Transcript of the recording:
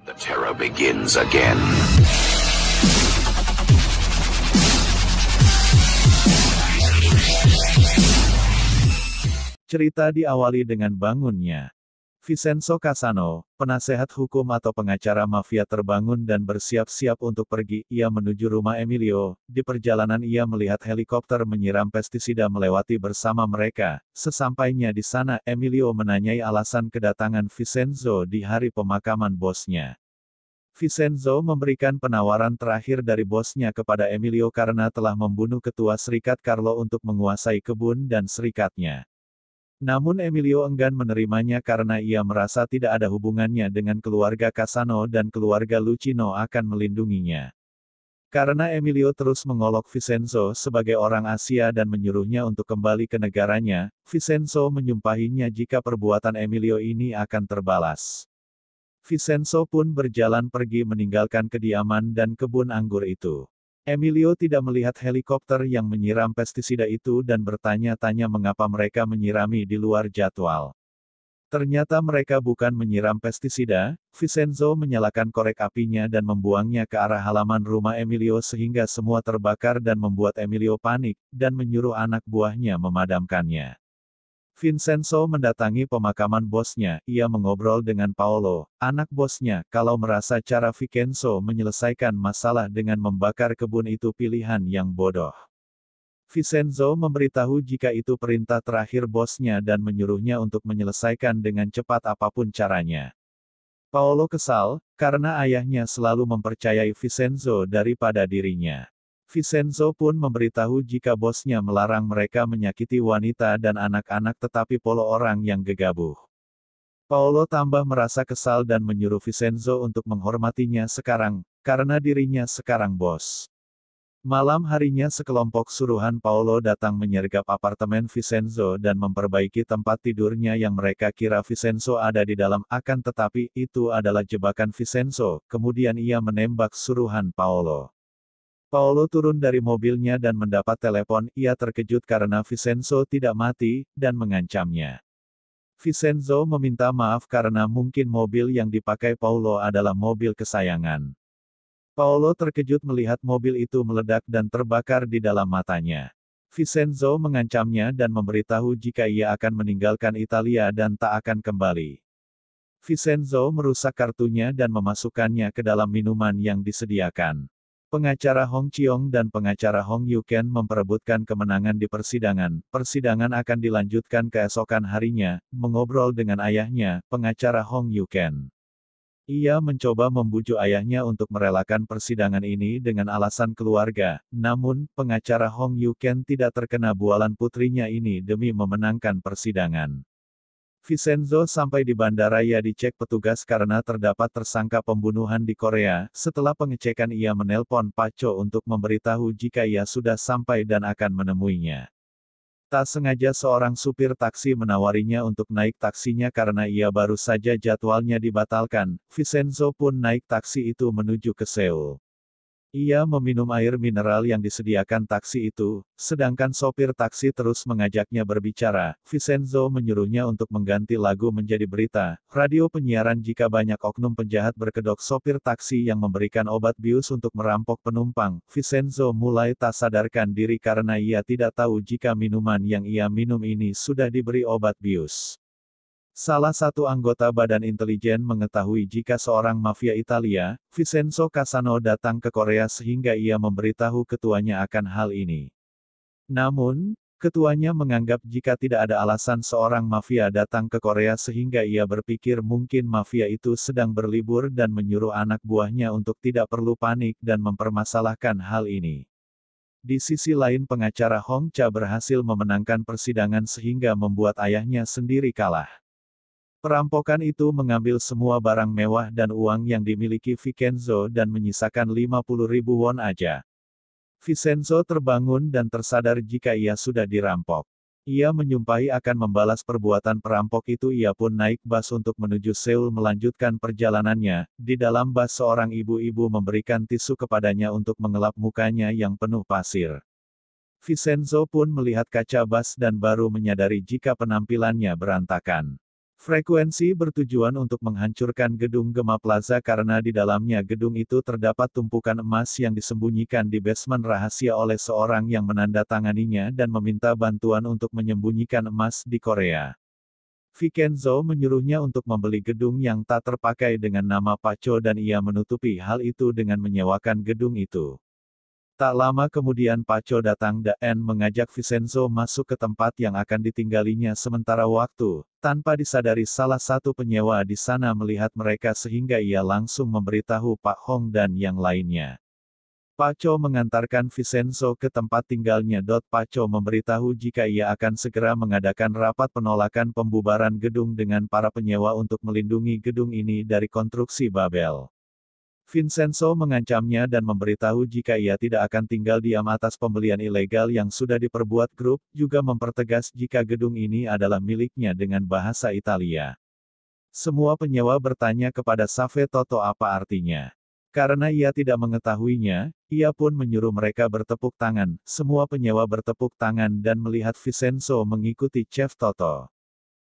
The terror begins again. Cerita diawali dengan bangunnya Vincenzo Cassano, penasehat hukum atau pengacara mafia terbangun dan bersiap-siap untuk pergi. Ia menuju rumah Emilio. Di perjalanan ia melihat helikopter menyiram pestisida melewati bersama mereka. Sesampainya di sana, Emilio menanyai alasan kedatangan Vincenzo di hari pemakaman bosnya. Vincenzo memberikan penawaran terakhir dari bosnya kepada Emilio karena telah membunuh ketua serikat Carlo untuk menguasai kebun dan serikatnya. Namun Emilio enggan menerimanya karena ia merasa tidak ada hubungannya dengan keluarga Cassano dan keluarga Lucchino akan melindunginya. Karena Emilio terus mengolok Vincenzo sebagai orang Asia dan menyuruhnya untuk kembali ke negaranya, Vincenzo menyumpahinya jika perbuatan Emilio ini akan terbalas. Vincenzo pun berjalan pergi meninggalkan kediaman dan kebun anggur itu. Emilio tidak melihat helikopter yang menyiram pestisida itu dan bertanya-tanya mengapa mereka menyirami di luar jadwal. Ternyata mereka bukan menyiram pestisida. Vincenzo menyalakan korek apinya dan membuangnya ke arah halaman rumah Emilio sehingga semua terbakar dan membuat Emilio panik, dan menyuruh anak buahnya memadamkannya. Vincenzo mendatangi pemakaman bosnya. Ia mengobrol dengan Paolo, anak bosnya, kalau merasa cara Vincenzo menyelesaikan masalah dengan membakar kebun itu pilihan yang bodoh. Vincenzo memberitahu jika itu perintah terakhir bosnya dan menyuruhnya untuk menyelesaikan dengan cepat apapun caranya. Paolo kesal, karena ayahnya selalu mempercayai Vincenzo daripada dirinya. Vincenzo pun memberitahu jika bosnya melarang mereka menyakiti wanita dan anak-anak tetapi Paolo orang yang gegabah. Paolo tambah merasa kesal dan menyuruh Vincenzo untuk menghormatinya sekarang, karena dirinya sekarang bos. Malam harinya sekelompok suruhan Paolo datang menyergap apartemen Vincenzo dan memperbaiki tempat tidurnya yang mereka kira Vincenzo ada di dalam, akan tetapi itu adalah jebakan Vincenzo. Kemudian ia menembak suruhan Paolo. Paolo turun dari mobilnya dan mendapat telepon. Ia terkejut karena Vincenzo tidak mati, dan mengancamnya. Vincenzo meminta maaf karena mungkin mobil yang dipakai Paolo adalah mobil kesayangan. Paolo terkejut melihat mobil itu meledak dan terbakar di dalam matanya. Vincenzo mengancamnya dan memberitahu jika ia akan meninggalkan Italia dan tak akan kembali. Vincenzo merusak kartunya dan memasukkannya ke dalam minuman yang disediakan. Pengacara Hong Chiong dan pengacara Hong Yuken memperebutkan kemenangan di persidangan. Persidangan akan dilanjutkan keesokan harinya. Mengobrol dengan ayahnya, pengacara Hong Yuken. Ia mencoba membujuk ayahnya untuk merelakan persidangan ini dengan alasan keluarga. Namun, pengacara Hong Yuken tidak terkena bualan putrinya ini demi memenangkan persidangan. Vincenzo sampai di bandara. Ia dicek petugas karena terdapat tersangka pembunuhan di Korea. Setelah pengecekan ia menelpon Paco untuk memberitahu jika ia sudah sampai dan akan menemuinya. Tak sengaja seorang supir taksi menawarinya untuk naik taksinya karena ia baru saja jadwalnya dibatalkan. Vincenzo pun naik taksi itu menuju ke Seoul. Ia meminum air mineral yang disediakan taksi itu, sedangkan sopir taksi terus mengajaknya berbicara. Vincenzo menyuruhnya untuk mengganti lagu menjadi berita, radio penyiaran jika banyak oknum penjahat berkedok sopir taksi yang memberikan obat bius untuk merampok penumpang. Vincenzo mulai tak sadarkan diri karena ia tidak tahu jika minuman yang ia minum ini sudah diberi obat bius. Salah satu anggota Badan Intelijen mengetahui jika seorang mafia Italia, Vincenzo Cassano datang ke Korea sehingga ia memberitahu ketuanya akan hal ini. Namun, ketuanya menganggap jika tidak ada alasan seorang mafia datang ke Korea sehingga ia berpikir mungkin mafia itu sedang berlibur dan menyuruh anak buahnya untuk tidak perlu panik dan mempermasalahkan hal ini. Di sisi lain pengacara Hong Cha berhasil memenangkan persidangan sehingga membuat ayahnya sendiri kalah. Perampokan itu mengambil semua barang mewah dan uang yang dimiliki Vincenzo dan menyisakan 50.000 won aja. Vincenzo terbangun dan tersadar jika ia sudah dirampok. Ia menyumpahi akan membalas perbuatan perampok itu. Ia pun naik bus untuk menuju Seoul melanjutkan perjalanannya. Di dalam bus seorang ibu-ibu memberikan tisu kepadanya untuk mengelap mukanya yang penuh pasir. Vincenzo pun melihat kaca bus dan baru menyadari jika penampilannya berantakan. Frekuensi bertujuan untuk menghancurkan gedung Gema Plaza karena di dalamnya gedung itu terdapat tumpukan emas yang disembunyikan di basement rahasia oleh seorang yang menandatanganinya dan meminta bantuan untuk menyembunyikan emas di Korea. Vincenzo menyuruhnya untuk membeli gedung yang tak terpakai dengan nama Paco dan ia menutupi hal itu dengan menyewakan gedung itu. Tak lama kemudian Paco datang dan mengajak Vincenzo masuk ke tempat yang akan ditinggalinya sementara waktu, tanpa disadari salah satu penyewa di sana melihat mereka sehingga ia langsung memberitahu Pak Hong dan yang lainnya. Paco mengantarkan Vincenzo ke tempat tinggalnya. Paco memberitahu jika ia akan segera mengadakan rapat penolakan pembubaran gedung dengan para penyewa untuk melindungi gedung ini dari konstruksi Babel. Vincenzo mengancamnya dan memberitahu jika ia tidak akan tinggal diam atas pembelian ilegal yang sudah diperbuat grup, juga mempertegas jika gedung ini adalah miliknya dengan bahasa Italia. Semua penyewa bertanya kepada Save Toto apa artinya. Karena ia tidak mengetahuinya, ia pun menyuruh mereka bertepuk tangan. Semua penyewa bertepuk tangan dan melihat Vincenzo mengikuti Chef Toto.